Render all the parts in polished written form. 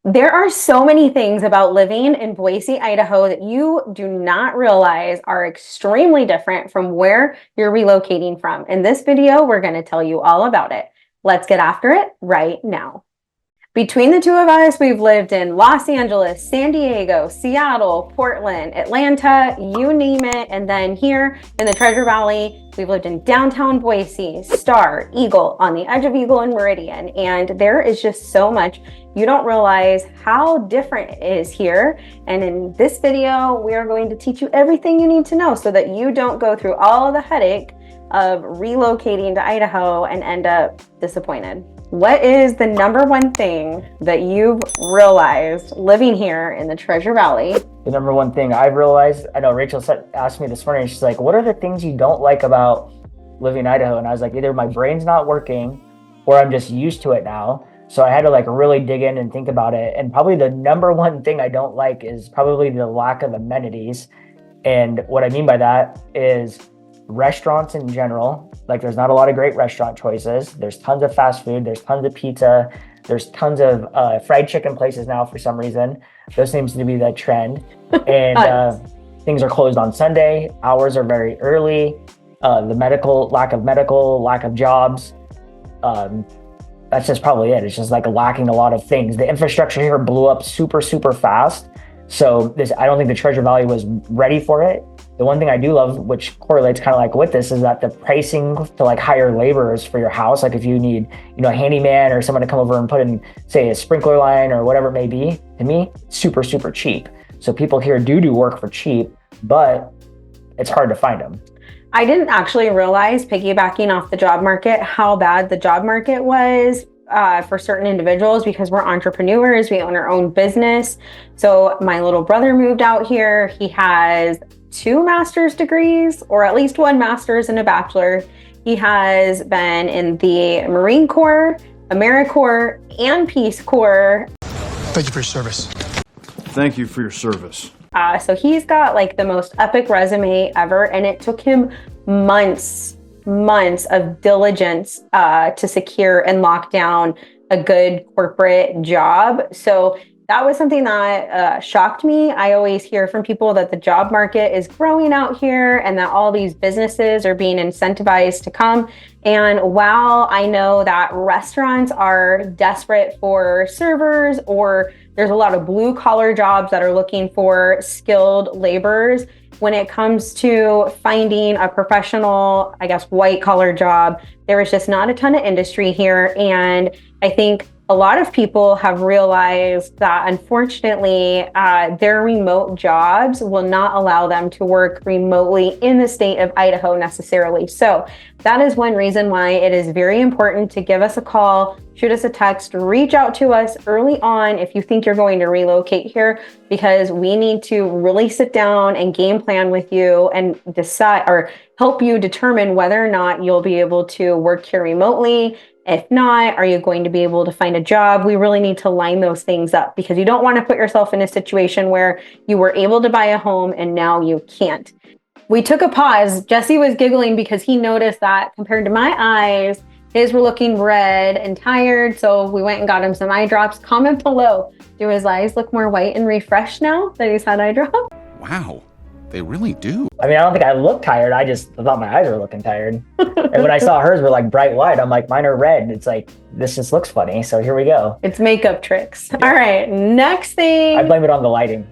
There are so many things about living in Boise, Idaho that you do not realize are extremely different from where you're relocating from. In this video, we're going to tell you all about it. Let's get after it right now. Between the two of us, we've lived in Los Angeles, San Diego, Seattle, Portland, Atlanta, you name it. And then here in the Treasure Valley, we've lived in downtown Boise, Star, Eagle, on the edge of Eagle and Meridian. And there is just so much. You don't realize how different it is here. And in this video, we are going to teach you everything you need to know so that you don't go through all the headache of relocating to Idaho and end up disappointed. What is the number one thing that you've realized living here in the Treasure Valley? The number one thing I've realized, I know Rachel asked me this morning, she's like, what are the things you don't like about living in Idaho? And I was like, either my brain's not working or I'm just used to it now. So I had to really dig in and think about it. And probably the number one thing I don't like is probably the lack of amenities. And what I mean by that is restaurants in general. There's not a lot of great restaurant choices. There's tons of fast food. There's tons of pizza. There's tons of fried chicken places now for some reason. Those seems to be the trend. And things are closed on Sunday. Hours are very early. Lack of jobs. That's just probably it. It's just lacking a lot of things. The infrastructure here blew up super, super fast. So I don't think the Treasure Valley was ready for it. The one thing I do love, which correlates kind of with this, is that the pricing to hire laborers for your house, if you need, a handyman or someone to come over and put in, say, a sprinkler line or whatever it may be, to me, super, super cheap. So people here do work for cheap, but it's hard to find them. I didn't actually realize, piggybacking off the job market, how bad the job market was for certain individuals, because we're entrepreneurs, we own our own business. So my little brother moved out here. He has 2 master's degrees, or at least 1 master's and a bachelor. He has been in the Marine Corps, AmeriCorps, and Peace Corps. Thank you for your service. Thank you for your service. So he's got the most epic resume ever, and it took him months of diligence to secure and lock down a good corporate job. So that was something that shocked me. I always hear from people that the job market is growing out here and that all these businesses are being incentivized to come. And while I know that restaurants are desperate for servers, or there's a lot of blue collar jobs that are looking for skilled laborers, when it comes to finding a professional, white collar job, there is just not a ton of industry here. And I think a lot of people have realized that, unfortunately, their remote jobs will not allow them to work remotely in the state of Idaho necessarily. So that is one reason why it is very important to give us a call, shoot us a text, reach out to us early on if you think you're going to relocate here, because we need to really sit down and game plan with you and decide, or help you determine whether or not you'll be able to work here remotely. If not, are you going to be able to find a job? We really need to line those things up, because you don't want to put yourself in a situation where you were able to buy a home and now you can't. We took a pause. Jesse was giggling because he noticed that compared to my eyes, his were looking red and tired. So we went and got him some eye drops. Comment below. Do his eyes look more white and refreshed now that he's had eye drops? Wow, they really do. I mean, I don't think I look tired. I just thought my eyes were looking tired. And when I saw hers were bright white, I'm like, mine are red. It's this just looks funny. So here we go. It's makeup tricks. Yeah. All right, next thing. I blame it on the lighting.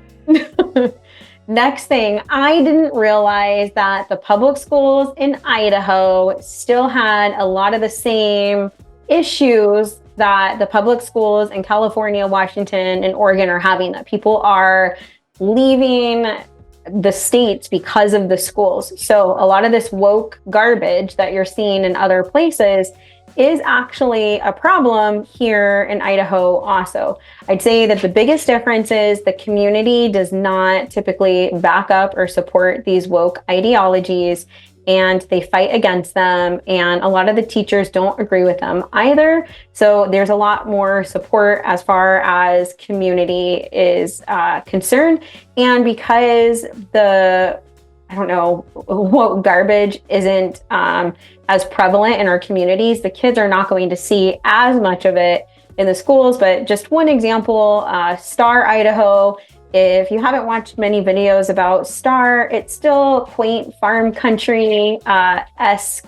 Next thing, I didn't realize that the public schools in Idaho still had a lot of the same issues that the public schools in California, Washington, and Oregon are having, that people are leaving the states because of the schools. So a lot of this woke garbage that you're seeing in other places is actually a problem here in Idaho also. I'd say that the biggest difference is the community does not typically back up or support these woke ideologies, and they fight against them. And a lot of the teachers don't agree with them either. So there's a lot more support as far as community is concerned. And because what garbage isn't as prevalent in our communities, the kids are not going to see as much of it in the schools, but just one example, Star, Idaho. If you haven't watched many videos about Star, it's still quaint farm country esque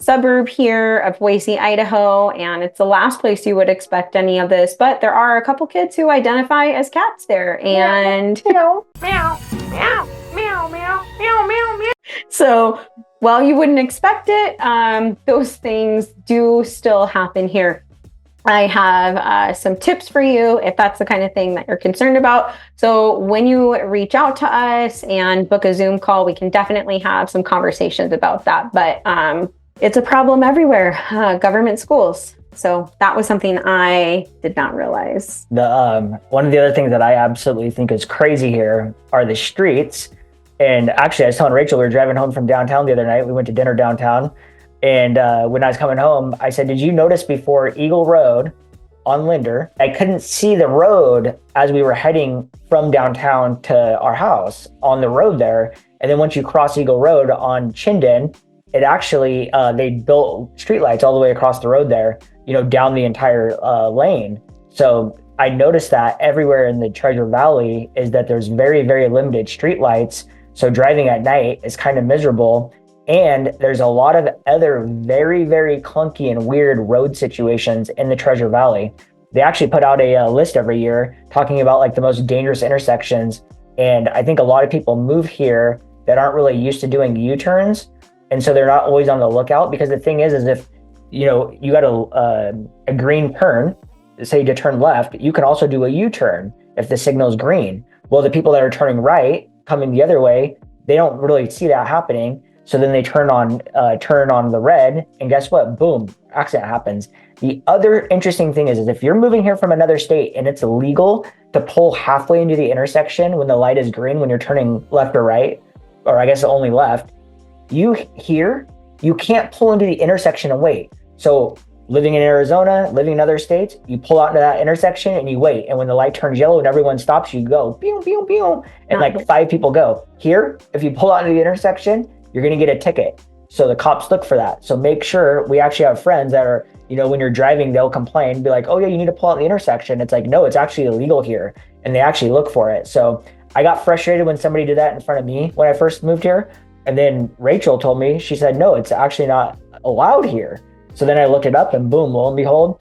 suburb here of Boise, Idaho, and it's the last place you would expect any of this, but there are a couple kids who identify as cats there, and meow, meow, meow, meow, meow, meow, meow, meow. So while you wouldn't expect it, those things do still happen here. I have some tips for you if that's the kind of thing that you're concerned about. So when you reach out to us and book a Zoom call, we can definitely have some conversations about that. But it's a problem everywhere, government schools. So that was something I did not realize. One of the other things that I absolutely think is crazy here are the streets. And actually, I was telling Rachel, we were driving home from downtown the other night. We went to dinner downtown. And when I was coming home, I said, did you notice before Eagle Road on Linder, I couldn't see the road as we were heading from downtown to our house on the road there. And then once you cross Eagle Road on Chinden, it actually, they built streetlights all the way across the road there, down the entire lane. So I noticed that everywhere in the Treasure Valley is that there's very, very limited streetlights. So driving at night is kind of miserable. And there's a lot of other very, very clunky and weird road situations in the Treasure Valley. They actually put out a list every year talking about like the most dangerous intersections. And I think a lot of people move here that aren't really used to doing U-turns. And so they're not always on the lookout, because the thing is if, you got a green turn, say to turn left, you can also do a U-turn if the signal's green. Well, the people that are turning right, coming the other way, they don't really see that happening. So then they turn on the red, and guess what? Boom, accident happens. The other interesting thing is if you're moving here from another state and it's illegal to pull halfway into the intersection when the light is green, when you're turning left or right, or I guess only left, you can't pull into the intersection and wait. So living in Arizona, living in other states, you pull out into that intersection and you wait. And when the light turns yellow and everyone stops, you go, pew, pew, pew, and like 5 people go. Here, if you pull out into the intersection, you're going to get a ticket. So the cops look for that. So make sure, we actually have friends that are, when you're driving, they'll complain, be like, oh yeah, you need to pull out the intersection. It's like, no, it's actually illegal here. And they actually look for it. So I got frustrated when somebody did that in front of me when I first moved here. And then Rachel told me, she said, no, it's actually not allowed here. So then I looked it up and boom, lo and behold,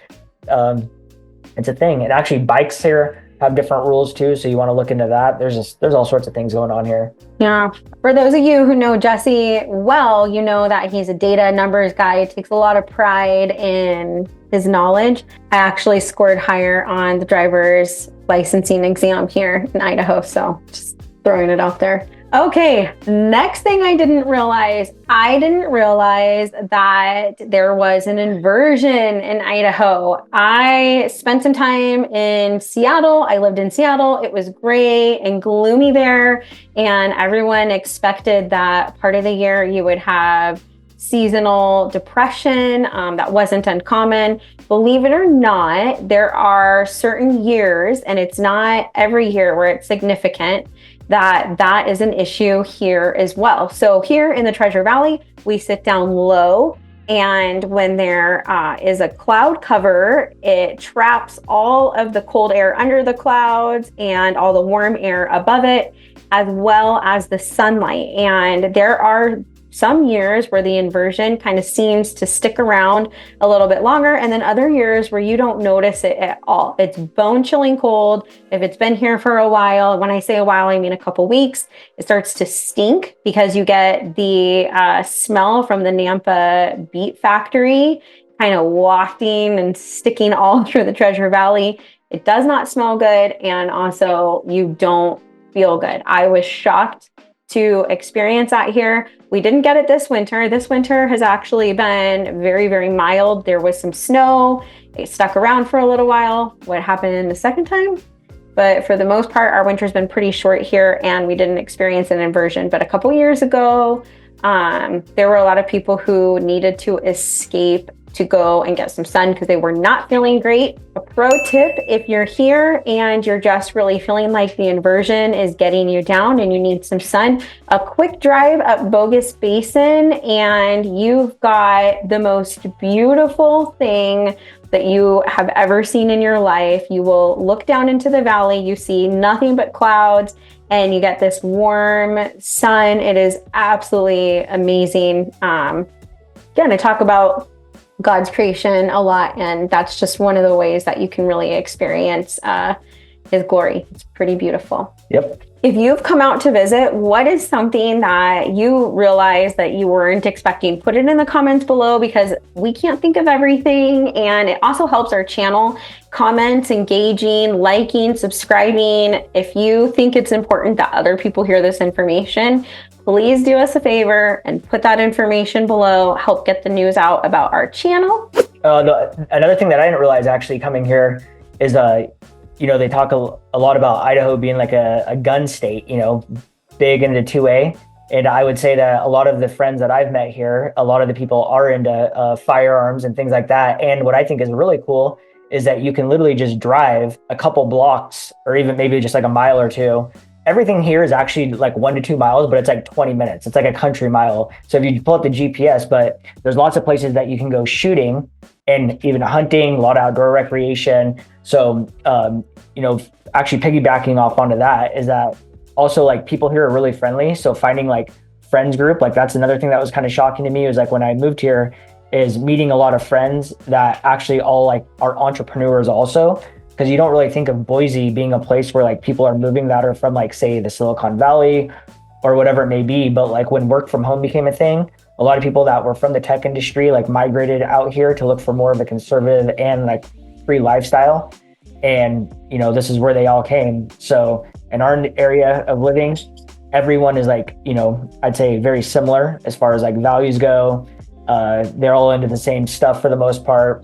it's a thing. And actually bikes here have different rules too. So you want to look into that. There's all sorts of things going on here. Yeah. For those of you who know Jesse well, you know that he's a data numbers guy. He takes a lot of pride in his knowledge. I actually scored higher on the driver's licensing exam here in Idaho. So just throwing it out there. Okay, next thing I didn't realize that there was an inversion in Idaho. I spent some time in Seattle. I lived in Seattle. It was gray and gloomy there, and everyone expected that part of the year you would have seasonal depression. That wasn't uncommon. Believe it or not, there are certain years, and it's not every year where it's significant, that is an issue here as well. So here in the Treasure Valley, we sit down low, and when there is a cloud cover, it traps all of the cold air under the clouds and all the warm air above it, as well as the sunlight. And there are some years where the inversion kind of seems to stick around a little bit longer, and then other years where you don't notice it at all. It's bone chilling cold. If it's been here for a while, when I say a while, I mean a couple weeks, it starts to stink because you get the smell from the Nampa beet factory kind of wafting and sticking all through the Treasure Valley. It does not smell good, and also you don't feel good. I was shocked to experience that here. We didn't get it this winter. This winter has actually been very, very mild. There was some snow. It stuck around for a little while. What happened in the second time? But for the most part, our winter's been pretty short here, and we didn't experience an inversion. But a couple years ago, there were a lot of people who needed to escape to go and get some sun because they were not feeling great. A pro tip, if you're here and you're just really feeling like the inversion is getting you down and you need some sun, a quick drive up Bogus Basin and you've got the most beautiful thing that you have ever seen in your life. You will look down into the valley, you see nothing but clouds, and you get this warm sun. It is absolutely amazing. Again, I talk about God's creation a lot, and that's just one of the ways that you can really experience His glory. It's pretty beautiful. Yep. If you've come out to visit, what is something that you realize that you weren't expecting? Put it in the comments below because we can't think of everything, and it also helps our channel. Comments, engaging, liking, subscribing. If you think it's important that other people hear this information, please do us a favor and put that information below. Help get the news out about our channel. Another thing that I didn't realize actually coming here is, they talk a lot about Idaho being like a gun state, big into 2A. And I would say that a lot of the friends that I've met here, a lot of the people are into firearms and things like that. And what I think is really cool is that you can literally just drive a couple blocks or even maybe just like a mile or two. Everything here is actually like 1 to 2 miles, but it's like 20 minutes. It's like a country mile. So if you pull up the GPS, but there's lots of places that you can go shooting and even hunting, a lot of outdoor recreation. So, actually piggybacking off onto that is that also like people here are really friendly. So finding like friends group, like that's another thing that was kind of shocking to me was like when I moved here is meeting a lot of friends that actually all like are entrepreneurs also. Because you don't really think of Boise being a place where like people are moving that are from like, say, the Silicon Valley or whatever it may be. But like when work from home became a thing, a lot of people that were from the tech industry like migrated out here to look for more of a conservative and like free lifestyle. And, this is where they all came. So in our area of living, everyone is like, I'd say very similar as far as like values go. They're all into the same stuff for the most part.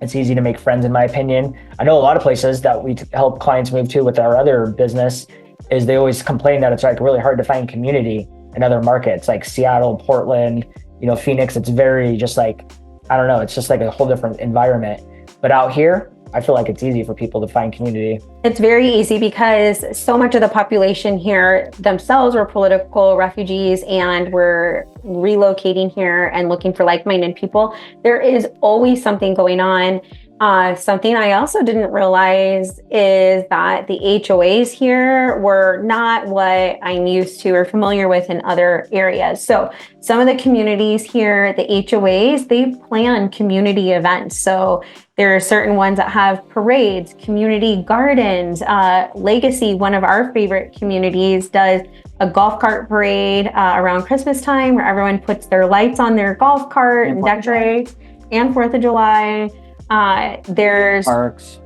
It's easy to make friends, in my opinion. I know a lot of places that we help clients move to with our other business is they always complain that it's like really hard to find community in other markets like Seattle, Portland, Phoenix. It's very just like, I don't know, it's just like a whole different environment. But out here, I feel like it's easy for people to find community. It's very easy because so much of the population here themselves were political refugees and were relocating here and looking for like-minded people. There is always something going on. Something I also didn't realize is that the HOAs here were not what I'm used to or familiar with in other areas. So some of the communities here, the HOAs, they plan community events. So there are certain ones that have parades, community gardens. Legacy, one of our favorite communities, does a golf cart parade around Christmas time where everyone puts their lights on their golf cart and decorates, and 4th of July. There's parks,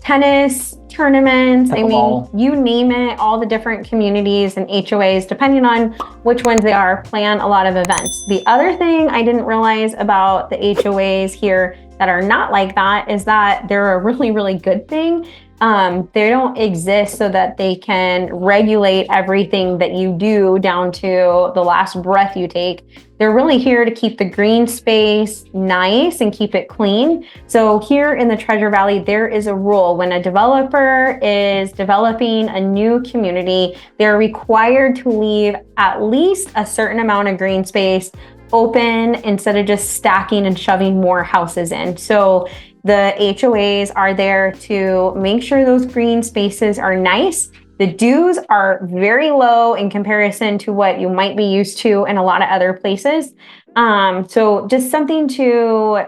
tennis tournaments. Pickleball. I mean, you name it, all the different communities and HOAs, depending on which ones they are, plan a lot of events. The other thing I didn't realize about the HOAs here that are not like that is that they're a really, really good thing. They don't exist so that they can regulate everything that you do down to the last breath you take. They're really here to keep the green space nice and keep it clean. So here in the Treasure Valley, there is a rule. When a developer is developing a new community, they're required to leave at least a certain amount of green space open instead of just stacking and shoving more houses in. So the HOAs are there to make sure those green spaces are nice. The dues are very low in comparison to what you might be used to in a lot of other places. So just something to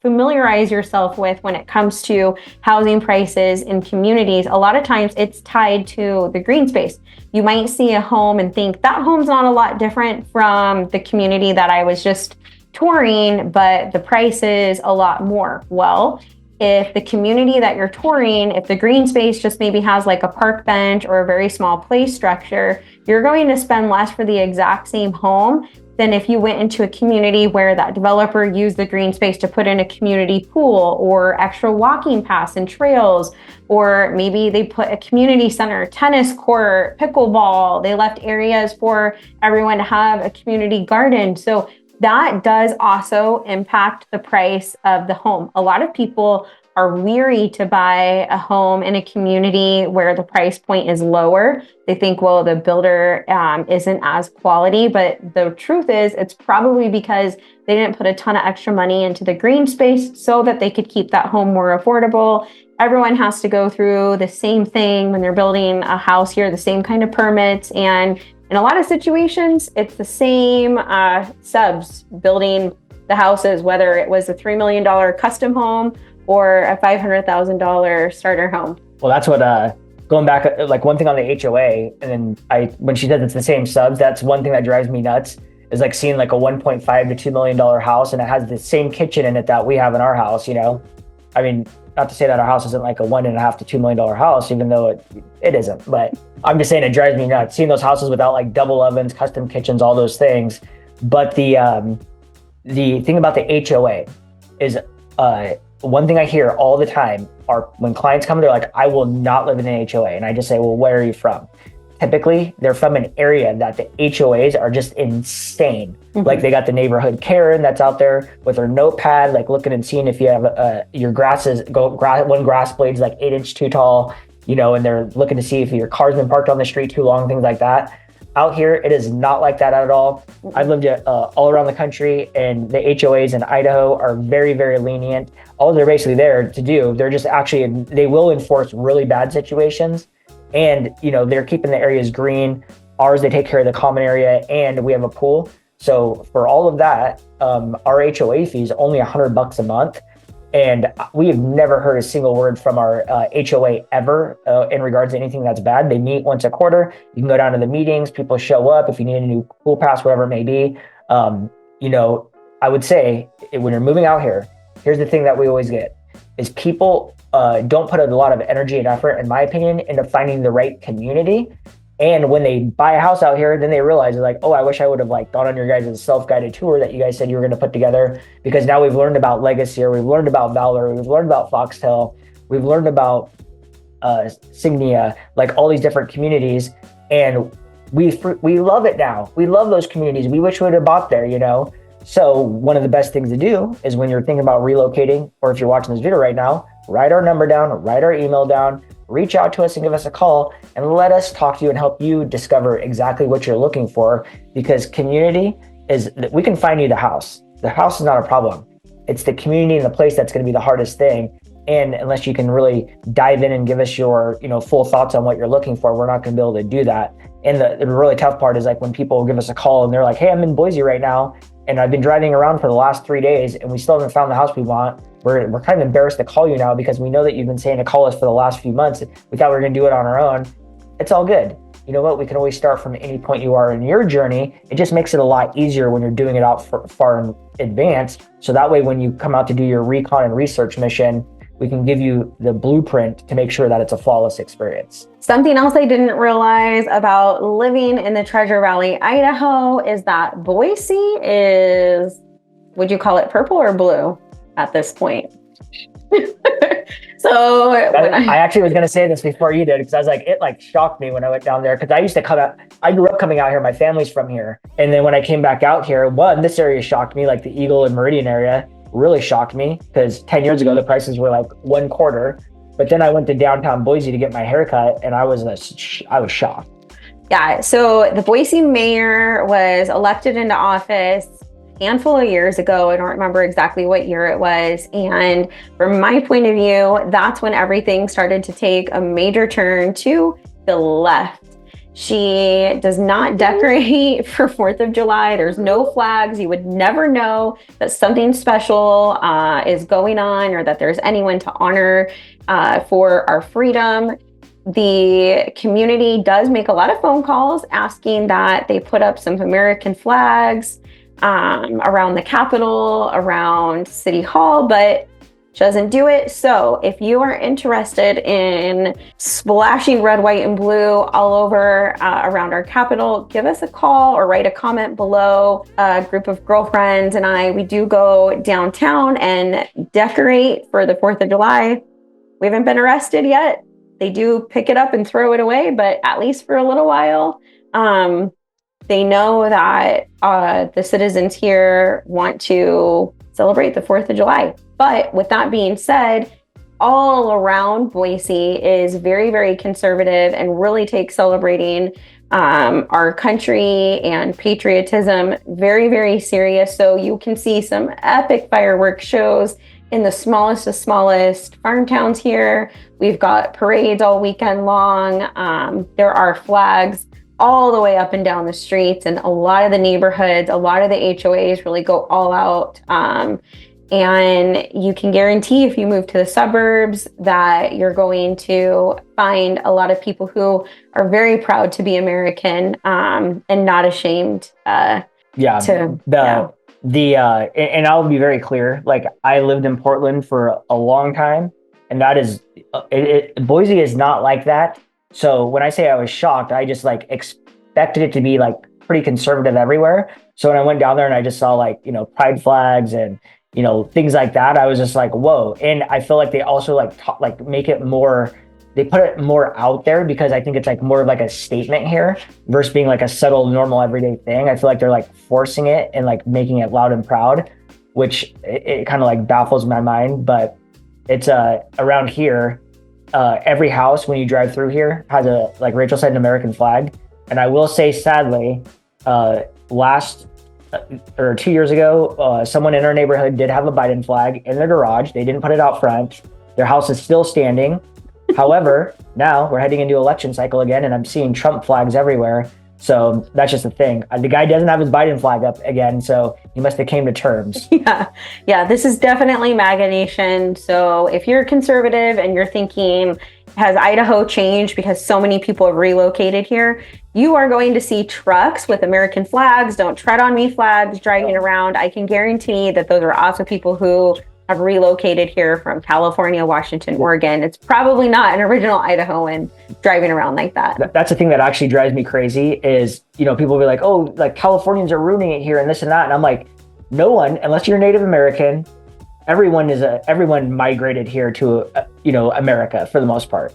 familiarize yourself with when it comes to housing prices in communities. A lot of times it's tied to the green space. You might see a home and think that home's not a lot different from the community that I was just touring, but the price is a lot more. Well, if the community that you're touring, if the green space just maybe has like a park bench or a very small play structure, you're going to spend less for the exact same home than if you went into a community where that developer used the green space to put in a community pool or extra walking paths and trails, or maybe they put a community center, tennis court, pickleball. They left areas for everyone to have a community garden. So that does also impact the price of the home. A lot of people are weary to buy a home in a community where the price point is lower. They think, well, the builder isn't as quality, but the truth is it's probably because they didn't put a ton of extra money into the green space so that they could keep that home more affordable. Everyone has to go through the same thing when they're building a house here, the same kind of permits. And in a lot of situations, it's the same subs building the houses, whether it was a $3 million custom home or a $500,000 starter home. Well, that's what, going back, like one thing on the HOA, and then when she says it's the same subs, that's one thing that drives me nuts, is like seeing like a $1.5 to $2 million house and it has the same kitchen in it that we have in our house, you know? I mean, not to say that our house isn't like a $1.5 to $2 million house, even though it isn't, but I'm just saying it drives me nuts seeing those houses without like double ovens, custom kitchens, all those things. But the thing about the HOA is, one thing I hear all the time are when clients come, they're like, I will not live in an HOA. And I just say, well, where are you from? Typically, they're from an area that the HOAs are just insane. Mm-hmm. Like they got the neighborhood Karen that's out there with her notepad, like looking and seeing if you have your one grass blade's like 8 inch too tall, you know, and they're looking to see if your car's been parked on the street too long, things like that. Out here, it is not like that at all. I've lived all around the country, and the HOAs in Idaho are very, very lenient. All they're basically there to do, they're just actually, they will enforce really bad situations. And, you know, they're keeping the areas green. Ours, they take care of the common area, and we have a pool. So for all of that, our HOA fee is only $100 a month. And we have never heard a single word from our HOA ever in regards to anything that's bad. They meet once a quarter. You can go down to the meetings. People show up if you need a new pool pass, whatever it may be. You know, I would say when you're moving out here, here's the thing that we always get is people don't put a lot of energy and effort, in my opinion, into finding the right community. And when they buy a house out here, then they realize they're like, oh, I wish I would have like gone on your guys' self-guided tour that you guys said you were going to put together, because now we've learned about Legacy, or we've learned about Valor, we've learned about Foxtel, we've learned about Signia, like all these different communities. And we love it now. We love those communities. We wish we would have bought there, you know? So one of the best things to do is when you're thinking about relocating, or if you're watching this video right now, write our number down, write our email down, reach out to us and give us a call and let us talk to you and help you discover exactly what you're looking for. Because community is, we can find you the house. The house is not a problem. It's the community and the place that's going to be the hardest thing. And unless you can really dive in and give us your, you know, full thoughts on what you're looking for, we're not going to be able to do that. And the really tough part is like when people give us a call and they're like, hey, I'm in Boise right now, and I've been driving around for the last 3 days and we still haven't found the house we want. We're kind of embarrassed to call you now because we know that you've been saying to call us for the last few months. We thought we were going to do it on our own. It's all good. You know what? We can always start from any point you are in your journey. It just makes it a lot easier when you're doing it out far in advance. So that way, when you come out to do your recon and research mission, we can give you the blueprint to make sure that it's a flawless experience. Something else I didn't realize about living in the Treasure Valley, Idaho, is that Boise is, would you call it purple or blue at this point? So I actually was going to say this before you did, because I was like, it like shocked me when I went down there, because I used to come out, I grew up coming out here, my family's from here. And then when I came back out here, this area shocked me, like the Eagle and Meridian area really shocked me, because 10 years ago, the prices were like $1/4. But then I went to downtown Boise to get my haircut, and I was shocked. Yeah, so the Boise mayor was elected into office a handful of years ago. I don't remember exactly what year it was. And from my point of view, that's when everything started to take a major turn to the left. She does not decorate for 4th of July. There's no flags. You would never know that something special is going on, or that there's anyone to honor for our freedom. The community does make a lot of phone calls asking that they put up some American flags around the Capitol, around City Hall, but doesn't do it. So if you are interested in splashing red, white, and blue all over around our Capitol, give us a call or write a comment below. A group of girlfriends and we do go downtown and decorate for the 4th of July. We haven't been arrested yet. They do pick it up and throw it away, but at least for a little while. They know that the citizens here want to celebrate the 4th of July. But with that being said, all around Boise is very, very conservative and really takes celebrating our country and patriotism very, very serious. So you can see some epic fireworks shows in the smallest of smallest farm towns here. We've got parades all weekend long. There are flags all the way up and down the streets, and a lot of the neighborhoods, a lot of the HOAs really go all out. And you can guarantee if you move to the suburbs that you're going to find a lot of people who are very proud to be American and not ashamed. And I'll be very clear. Like, I lived in Portland for a long time, and that is, Boise is not like that. So when I say I was shocked, I just like expected it to be like pretty conservative everywhere. So when I went down there and I just saw like, pride flags and, things like that, I was just like, whoa. And I feel like they also make it more, they put it more out there because I think it's like more of like a statement here versus being like a subtle, normal, everyday thing. I feel like they're like forcing it and like making it loud and proud, which it kind of like baffles my mind. But it's around here, every house when you drive through here has a, like Rachel said, an American flag. And I will say, sadly, 2 years ago, someone in our neighborhood did have a Biden flag in their garage. They didn't put it out front. Their house is still standing. However, now we're heading into election cycle again, and I'm seeing Trump flags everywhere. So that's just the thing. The guy doesn't have his Biden flag up again, so he must have came to terms. Yeah, this is definitely MAGA Nation. So if you're conservative and you're thinking, has Idaho changed because so many people have relocated here? You are going to see trucks with American flags, don't tread on me flags driving around. I can guarantee that those are also people who have relocated here from California, Washington, Oregon. It's probably not an original Idahoan driving around like that. That's the thing that actually drives me crazy is, people will be like, oh, like Californians are ruining it here and this and that. And I'm like, no one, unless you're Native American, everyone migrated here to, America for the most part.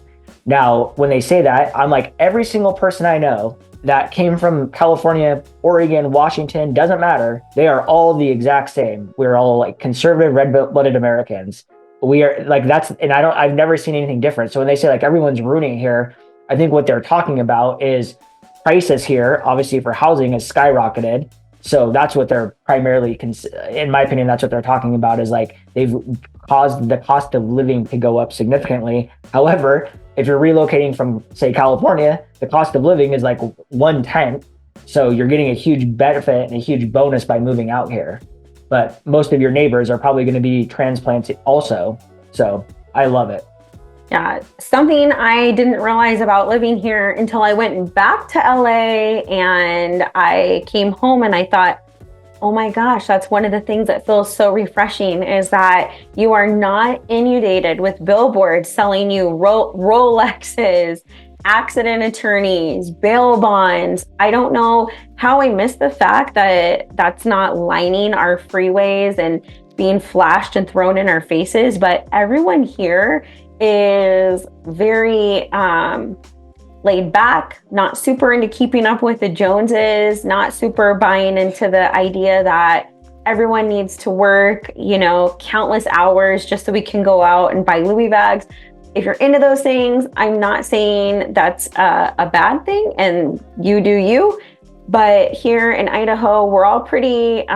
Now, when they say that, I'm like, every single person I know that came from California, Oregon, Washington, doesn't matter. They are all the exact same. We're all like conservative, red-blooded Americans. We are like, I've never seen anything different. So when they say like everyone's ruining here, I think what they're talking about is prices here, obviously for housing, has skyrocketed. So that's what they're primarily, in my opinion, that's what they're talking about, is like they've caused the cost of living to go up significantly. However, if you're relocating from, say, California, the cost of living is like 1/10. So you're getting a huge benefit and a huge bonus by moving out here. But most of your neighbors are probably going to be transplants also. So I love it. Yeah, something I didn't realize about living here until I went back to LA and I came home and I thought, oh my gosh, that's one of the things that feels so refreshing, is that you are not inundated with billboards selling you Rolexes, accident attorneys, bail bonds. I don't know how I missed the fact that that's not lining our freeways and being flashed and thrown in our faces, but everyone here is very laid back, not super into keeping up with the Joneses, not super buying into the idea that everyone needs to work, countless hours just so we can go out and buy Louis bags. If you're into those things, I'm not saying that's a bad thing, and you do you. But here in Idaho, we're all pretty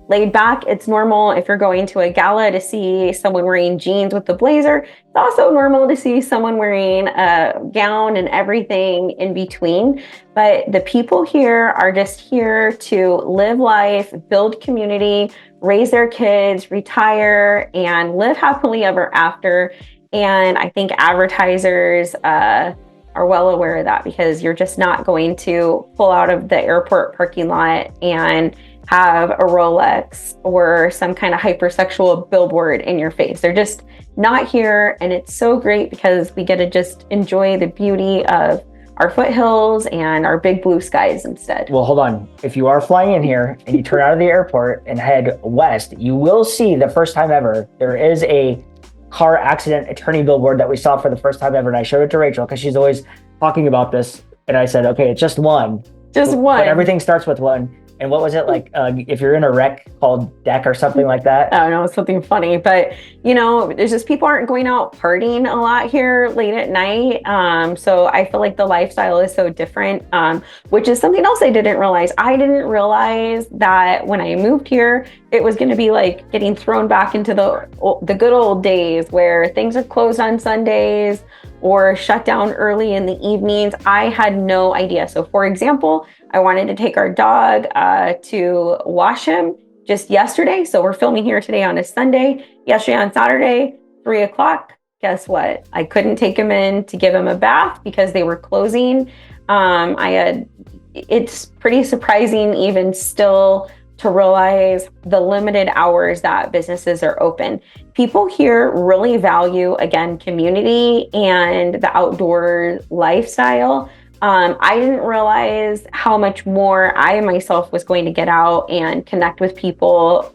laid back. It's normal if you're going to a gala to see someone wearing jeans with a blazer. It's also normal to see someone wearing a gown and everything in between. But the people here are just here to live life, build community, raise their kids, retire, and live happily ever after. And I think advertisers are well aware of that, because you're just not going to pull out of the airport parking lot and have a Rolex or some kind of hypersexual billboard in your face. They're just not here. And it's so great because we get to just enjoy the beauty of our foothills and our big blue skies instead. Well, hold on. If you are flying in here and you turn out of the airport and head west, you will see, the first time ever, there is a car accident attorney billboard that we saw for the first time ever. And I showed it to Rachel because she's always talking about this. And I said, okay, it's just one. Just But one. everything starts with one. And what was it like? If you're in a wreck called deck or something like that? I don't know, something funny, but there's just people aren't going out partying a lot here late at night. So I feel like the lifestyle is so different, which is something else I didn't realize. I didn't realize that when I moved here, it was going to be like getting thrown back into the good old days where things are closed on Sundays or shut down early in the evenings. I had no idea. So for example, I wanted to take our dog to wash him just yesterday. So we're filming here today on a Sunday. Yesterday on Saturday, 3:00. Guess what? I couldn't take him in to give him a bath because they were closing. It's pretty surprising even still to realize the limited hours that businesses are open. People here really value, again, community and the outdoor lifestyle. I didn't realize how much more I myself was going to get out and connect with people,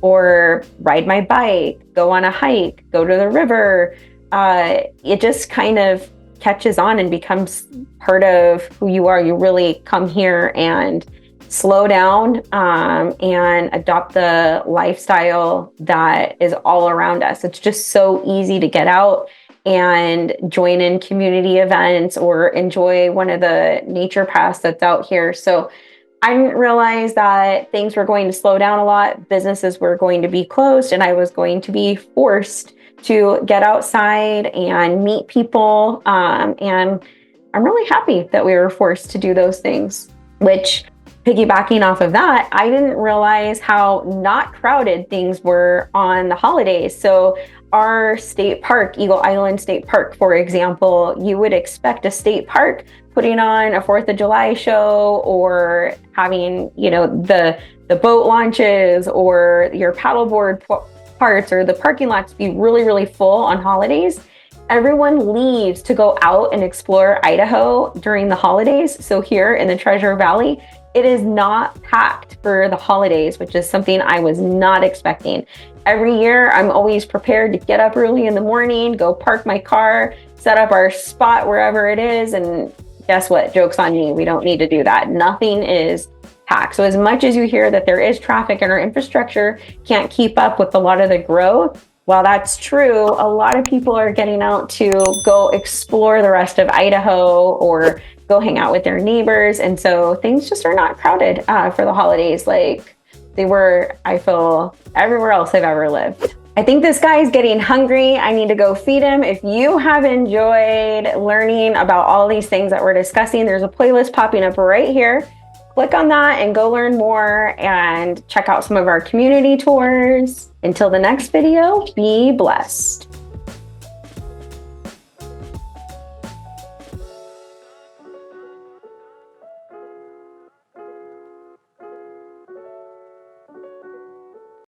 or ride my bike, go on a hike, go to the river. It just kind of catches on and becomes part of who you are. You really come here and slow down, and adopt the lifestyle that is all around us. It's just so easy to get out and join in community events or enjoy one of the nature paths that's out here. So I didn't realize that things were going to slow down a lot. Businesses were going to be closed and I was going to be forced to get outside and meet people. And I'm really happy that we were forced to do those things, which, piggybacking off of that, I didn't realize how not crowded things were on the holidays. So our state park, Eagle Island State Park, for example, you would expect a state park putting on a 4th of July show or having, the boat launches or your paddleboard parts or the parking lots be really, really full on holidays. Everyone leaves to go out and explore Idaho during the holidays. So here in the Treasure Valley, it is not packed for the holidays, which is something I was not expecting. Every year, I'm always prepared to get up early in the morning, go park my car, set up our spot wherever it is, and guess what? Joke's on me. We don't need to do that. Nothing is packed. So as much as you hear that there is traffic and our infrastructure can't keep up with a lot of the growth, while that's true, a lot of people are getting out to go explore the rest of Idaho or go hang out with their neighbors. And so things just are not crowded for the holidays like they were, I feel, everywhere else I've ever lived. I think this guy is getting hungry. I need to go feed him. If you have enjoyed learning about all these things that we're discussing, there's a playlist popping up right here. Click on that and go learn more and check out some of our community tours. Until the next video, be blessed.